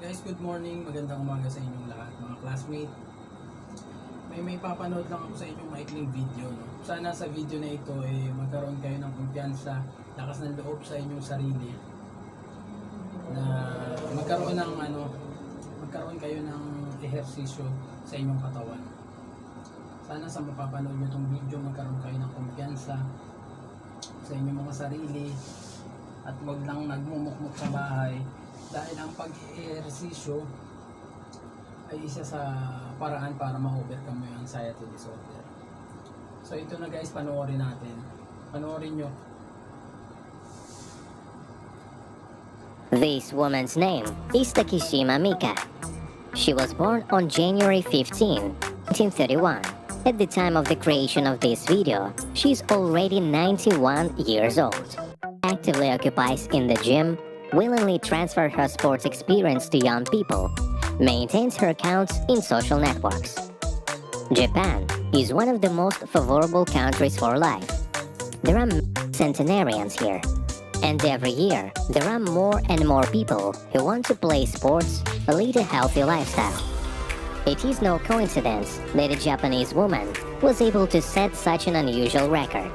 Guys, good morning. Magandang umaga sa inyong lahat, mga classmate. May papanood lang ako sa inyong maikling video. No? Sana sa video na ito magkaroon kayo ng kumpiyansa, lakas ng loob sa inyong sarili. Na magkaroon kayo ng ehersisyo sa inyong katawan. Sana sa mapapanood nyo itong video, magkaroon kayo ng kumpiyansa sa inyong mga sarili at wag lang nagmumukmuk sa bahay. Dahil ang pag-ehersisyo ay isa sa paraan para ma-overcome mo yung anxiety disorder. So ito na guys, panoorin natin. Panoorin nyo. This woman's name is Takeshima Mika. She was born on January 15, 1931. At the time of the creation of this video, she's already 91 years old. Actively occupies in the gym, willingly transfer her sports experience to young people, maintains her accounts in social networks. Japan is one of the most favorable countries for life. There are centenarians here, and every year there are more and more people who want to play sports, lead a healthy lifestyle. It is no coincidence that a Japanese woman was able to set such an unusual record,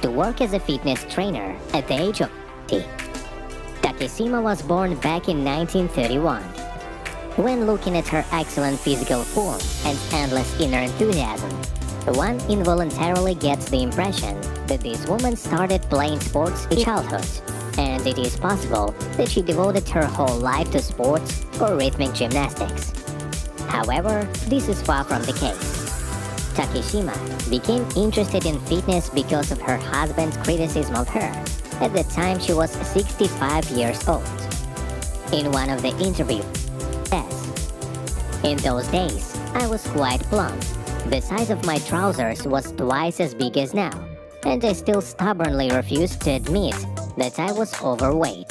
to work as a fitness trainer at the age of 50. Takeshima was born back in 1931. When looking at her excellent physical form and endless inner enthusiasm, one involuntarily gets the impression that this woman started playing sports in childhood, and it is possible that she devoted her whole life to sports or rhythmic gymnastics. However, this is far from the case. Takeshima became interested in fitness because of her husband's criticism of her. At the time, she was 65 years old. In one of the interviews, says, "In those days, I was quite plump. The size of my trousers was twice as big as now, and I still stubbornly refused to admit that I was overweight.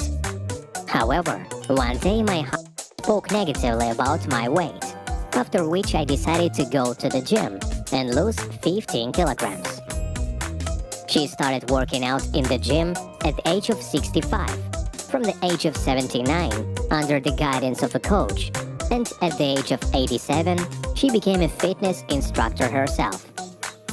However, one day my husband spoke negatively about my weight, after which I decided to go to the gym and lose 15 kilograms. She started working out in the gym at the age of 65, from the age of 79, under the guidance of a coach, and at the age of 87, she became a fitness instructor herself.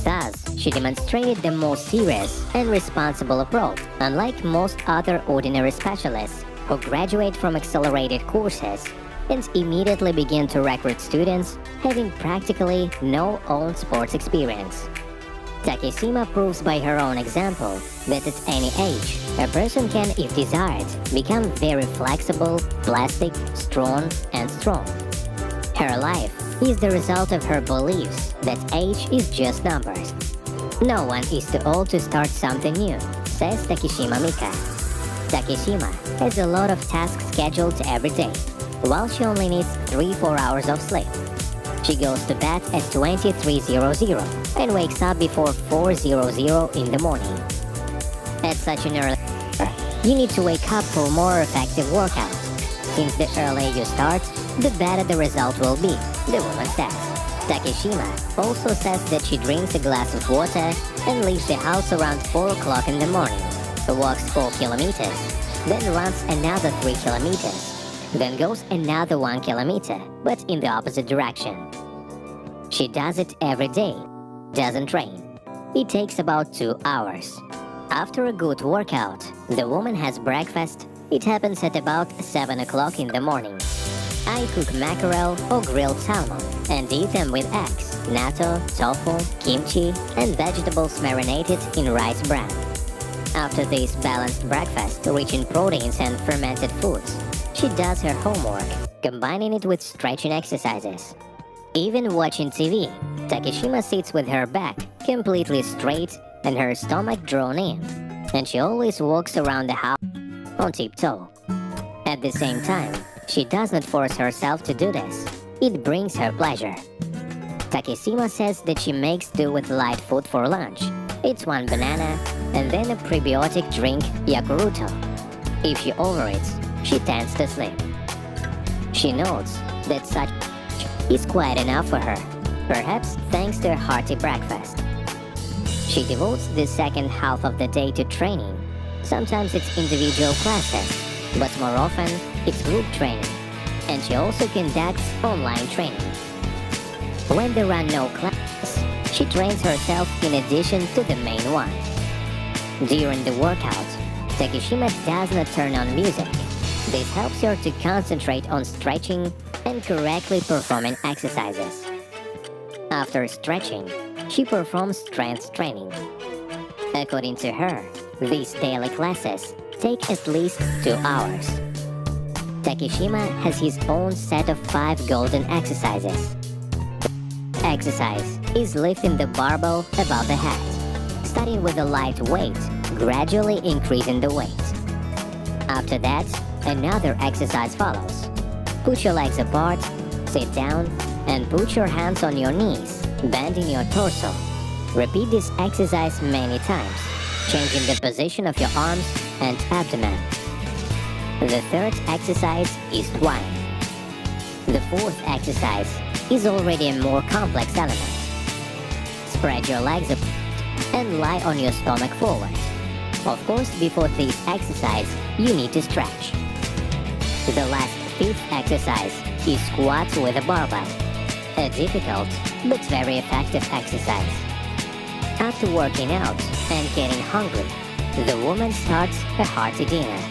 Thus, she demonstrated the most serious and responsible approach, unlike most other ordinary specialists who graduate from accelerated courses and immediately begin to recruit students having practically no own sports experience. Takeshima proves by her own example that at any age, a person can, if desired, become very flexible, plastic, strong, and strong. Her life is the result of her beliefs that age is just numbers. No one is too old to start something new, says Takeshima Mika. Takeshima has a lot of tasks scheduled every day, while she only needs 3-4 hours of sleep. She goes to bed at 23:00 and wakes up before 4:00 in the morning. At such an early hour, you need to wake up for more effective workouts. Since the earlier you start, the better the result will be, the woman says. Takeshima also says that she drinks a glass of water and leaves the house around 4 o'clock in the morning, walks 4 kilometers, then runs another 3 kilometers. Then goes another 1 kilometer, but in the opposite direction. She does it every day, doesn't train. It takes about 2 hours. After a good workout, the woman has breakfast. It happens at about 7 o'clock in the morning. I cook mackerel or grilled salmon and eat them with eggs, natto, tofu, kimchi, and vegetables marinated in rice bran. After this balanced breakfast rich in proteins and fermented foods, she does her homework, combining it with stretching exercises. Even watching TV, Takeshima sits with her back completely straight and her stomach drawn in, and she always walks around the house on tiptoe. At the same time, she does not force herself to do this. It brings her pleasure. Takeshima says that she makes do with light food for lunch. Eats 1 banana and then a prebiotic drink, Yakuruto. If she overeats, she tends to sleep. She notes that such is quite enough for her, perhaps thanks to a hearty breakfast. She devotes the second half of the day to training. Sometimes it's individual classes, but more often it's group training. and she also conducts online training. When there are no classes, she trains herself in addition to the main one. During the workout, Takeshima does not turn on music. This helps her to concentrate on stretching and correctly performing exercises. After stretching, she performs strength training. According to her, these daily classes take at least 2 hours. Takeshima has his own set of 5 golden exercises. Exercise is lifting the barbell above the head, starting with a light weight, gradually increasing the weight. After that, another exercise follows. Put your legs apart, sit down, and put your hands on your knees, bending your torso. Repeat this exercise many times, changing the position of your arms and abdomen. The third exercise is twine. The fourth exercise is already a more complex element. Spread your legs apart and lie on your stomach forward. Of course, before this exercise, you need to stretch. The last fifth exercise is squats with a barbell. A difficult but very effective exercise. After working out and getting hungry, the woman starts a hearty dinner.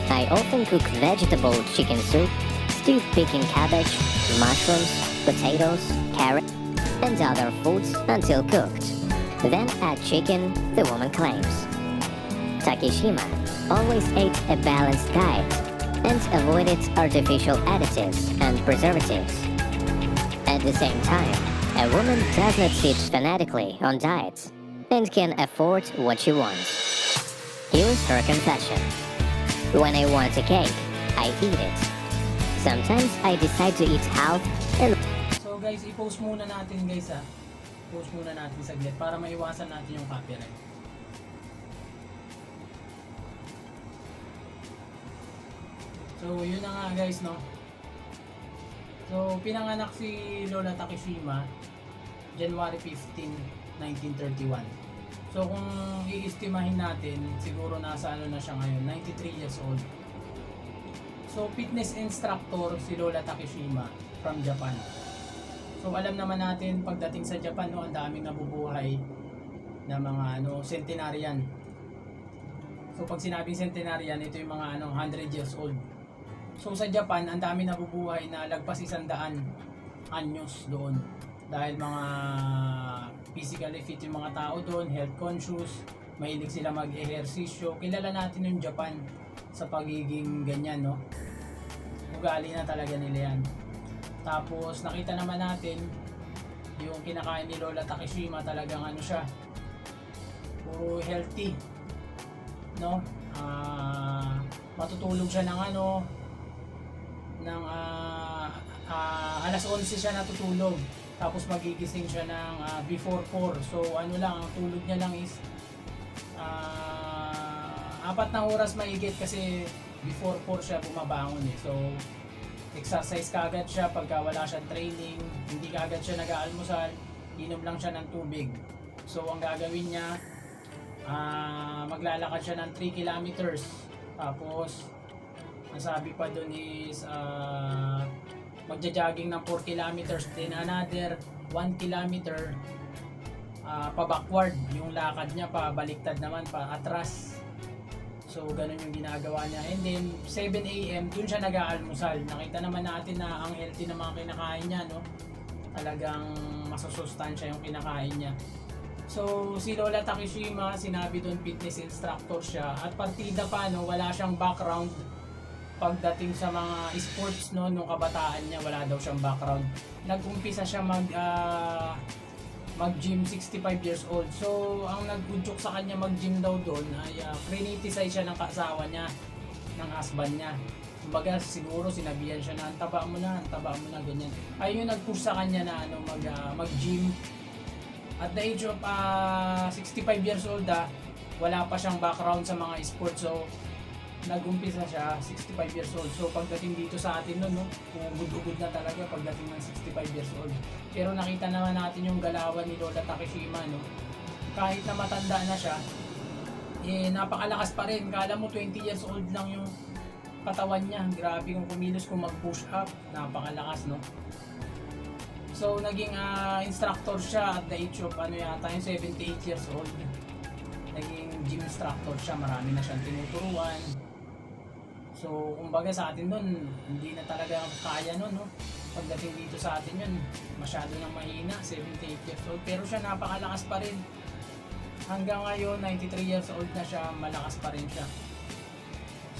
I often cook vegetable chicken soup, stewed picking cabbage, mushrooms, potatoes, carrots, and other foods until cooked. Then add chicken, the woman claims. Takeshima always ate a balanced diet and avoided artificial additives and preservatives. At the same time, a woman does not sit fanatically on diets and can afford what she wants. Here is her confession. When I want a cake, I eat it. Sometimes I decide to eat half and... So guys, i-post muna natin guys post muna natin saglit para maiwasan natin yung copyright. So yun na nga guys, no. So pinanganak si Lola Takeshima January 15, 1931. So kung iistimahin natin, siguro nasa ano na siya ngayon, 93 years old. So fitness instructor si Lola Takeshima from Japan. So alam naman natin pagdating sa Japan, no, ang daming nabubuhay na mga centenarian. So pag sinabing centenarian, ito yung mga 100 years old. So sa Japan, ang dami nabubuhay na lagpas 100 anyos doon. Dahil mga physically fit yung mga tao doon, health conscious, mahilig sila mag-ehersisyo. Kilala natin yung Japan sa pagiging ganyan, no? Ugali na talaga nila yan. Tapos nakita naman natin yung kinakain ni Lola Takeshima, talagang siya, puro healthy, no? Matutulog siya ng alas 11 siya natutulog, tapos magigising siya ng before 4. So lang, ang tulog niya lang is 4 na oras mahigit kasi before 4 siya bumabangon eh. So exercise kaagad siya pagka wala siyang training, hindi kaagad siya nag-aalmusal, inom lang siya ng tubig. So ang gagawin niya, maglalakad siya ng 3 kilometers. Tapos ang sabi pa dun is magja-jogging ng 4 kilometers, then another 1 kilometer pa-backward, yung lakad niya pabaliktad naman, pa-atras. So ganun yung ginagawa niya. And then 7 AM dun siya nag-aalmusal. Nakita naman natin na ang healthy ng mga kinakain niya, no? Talagang masusustansya yung kinakain niya. So si Lola Takeshima, sinabi doon fitness instructor siya at partida pa, no, wala siyang background pagdating sa mga sports, no. Nung kabataan niya wala daw siyang background. Nag-umpisa siya mag-gym 65 years old. So ang nag-udyok sa kanya mag-gym daw doon ay criticize siya ng kasawa niya, ng husband niya. Kumbaga siguro sinabihan siya na ang taba mo na, ganyan. Ayun yung nag-push sa kanya na mag-gym. At the age of 65 years old, wala pa siyang background sa mga sports. So nag-umpisa siya 65 years old. So pagdating dito sa atin no, ugod-ugod na talaga pagdating ng 65 years old. Pero nakita naman natin yung galawan ni Lola Takeshima, no. Kahit na matanda na siya, napakalakas pa rin. Kala mo 20 years old lang yung katawan niya. Grabe kung kumilos, kung mag-push up, napakalakas, no? So naging instructor siya at the age of yata yung 78 years old. Naging gym instructor siya, marami na siyang tinuturuan. So kumbaga sa atin nun, hindi na talaga kaya nun, no? Pagdating dito sa atin yun, masyado nang mahina, 78 years old. Pero siya napakalakas pa rin. Hanggang ngayon, 93 years old na siya, malakas pa rin siya.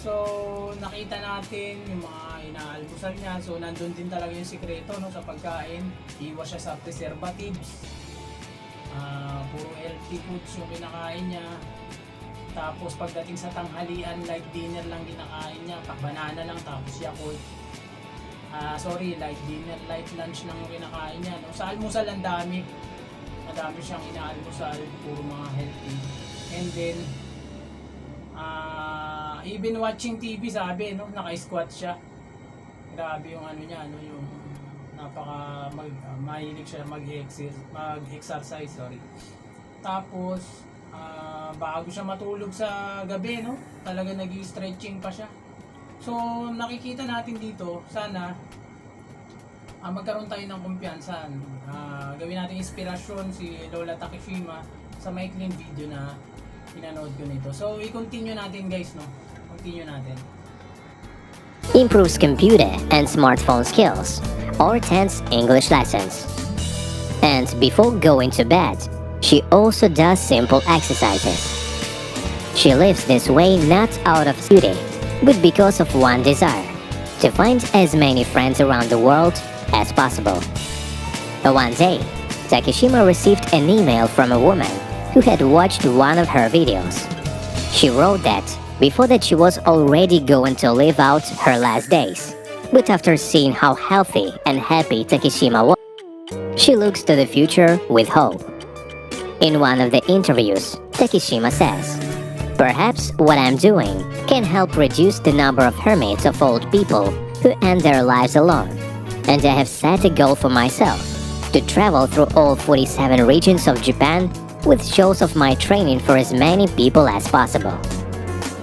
So nakita natin yung mga inaalmusal niya. So nandun din talaga yung sikreto, no, sa pagkain. Iwas siya sa preservatives. Puro healthy foods yung kinakain niya. Tapos pagdating sa tanghalian, light dinner lang kinakain niya. Banana lang, tapos Yakult. Light dinner, light lunch lang yung kinakain niya, no? Sa almusal ang dami. Madami siyang inaalmusal, puro mga healthy. And then even watching TV, sabi, no, naka-squat siya. Grabe yung niya, no, yung mahilig siya mag-exercise, sorry. Tapos bago siya matulog sa gabi, no, talaga nag-stretching pa siya. So nakikita natin dito, sana magkaroon tayo ng kumpiyansa. Gawin natin inspirasyon si Lola Takeshima sa maikling video na pinanood ko nito. So i-continue natin, guys, no. Continue natin. Improves computer and smartphone skills, or attends English lessons. And before going to bed, she also does simple exercises. She lives this way not out of duty, but because of one desire: to find as many friends around the world as possible. One day, Takeshima received an email from a woman who had watched one of her videos. She wrote that before that she was already going to live out her last days, but after seeing how healthy and happy Takeshima was, she looks to the future with hope. In one of the interviews, Takeshima says, "Perhaps what I'm doing can help reduce the number of hermits of old people who end their lives alone, and I have set a goal for myself to travel through all 47 regions of Japan with shows of my training for as many people as possible.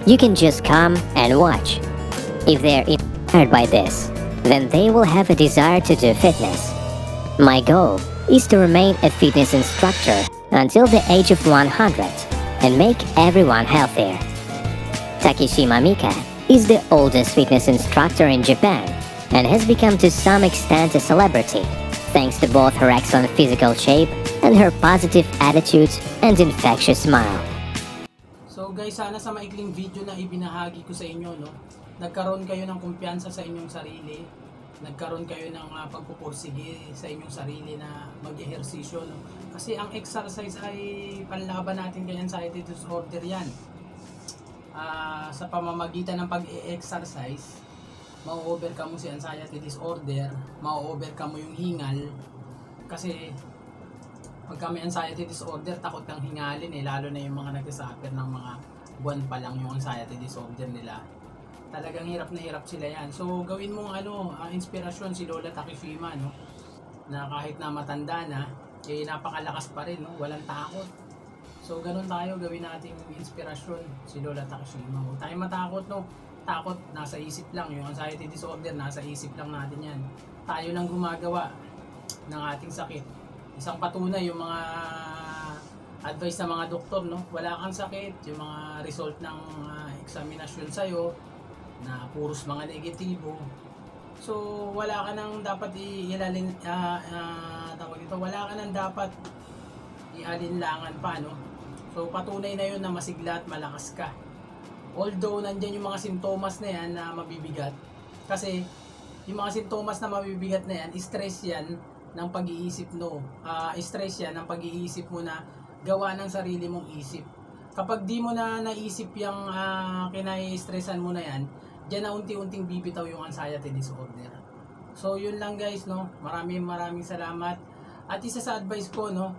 You can just come and watch. If they're inspired by this, then they will have a desire to do fitness. My goal is to remain a fitness instructor until the age of 100 and make everyone healthier." Takeshima Mika is the oldest fitness instructor in Japan and has become to some extent a celebrity thanks to both her excellent physical shape and her positive attitude and infectious smile. So guys, sana sa maikling video na ibinahagi ko sa inyo, no, nagkaroon kayo ng kumpiyansa sa inyong sarili, nagkaroon kayo ng pagpupursige sa inyong sarili na mag-ehersisyo, no? Kasi ang exercise ay panlaban natin kay anxiety disorder yan. Sa pamamagitan ng pag-e-exercise, ma-overcome mo si anxiety disorder, ma-overcome mo yung hingal. Kasi pagka may anxiety disorder, takot kang hingalin, lalo na yung mga nagsasuffer ng mga buwan pa lang yung anxiety disorder nila. Talagang hirap na hirap sila yan. So gawin mong inspirasyon si Lola Takeshima, no, na kahit na matanda na, napakalakas pa rin, no, walang takot. So ganun tayo, gawin nating inspirasyon si Lola Takeshima. Huwag tayo matakot, no. Takot nasa isip lang, yung anxiety disorder nasa isip lang natin yan. Tayo lang gumagawa ng ating sakit. Isang patunay yung mga advice ng mga doktor, no, wala kang sakit, yung mga result ng examinasyon sa'yo na puros mga negatibo. So wala ka nang dapat wala ka nang dapat ialinlangan pa, no. So patunay na yun na masigla at malakas ka. Although nandyan yung mga sintomas na yan na mabibigat, kasi yung mga sintomas na mabibigat na yan, stress yan ng pag-iisip, no. Stress yan ng pag-iisip mo na gawa ng sarili mong isip. Kapag di mo na naisip yung kinai-stressan mo na yan, diyan na unti-unting bibitaw yung anxiety disorder. So yun lang, guys, no. Maraming salamat. At isa sa advice ko, no,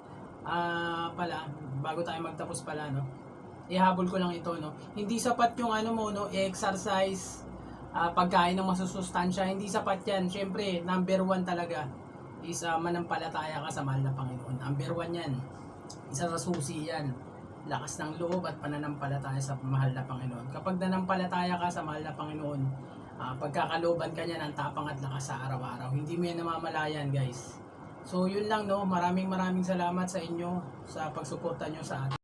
bago tayo magtapos pala, no, ihabol ko lang ito, no. Hindi sapat yung exercise, pagkain ng masusustansya, hindi sapat yan. Syempre, number 1 talaga is manampalataya ka sa mahal na Panginoon. Number 1 yan. Isa sa susi yan lakas ng loob at pananampalataya sa mahal na Panginoon. Kapag nanampalataya ka sa mahal na Panginoon, pagkakalooban ka niya ng tapang at lakas sa araw-araw. Hindi mo yan namamalayan, guys. So yun lang, no, maraming salamat sa inyo sa pagsuporta nyo sa atin.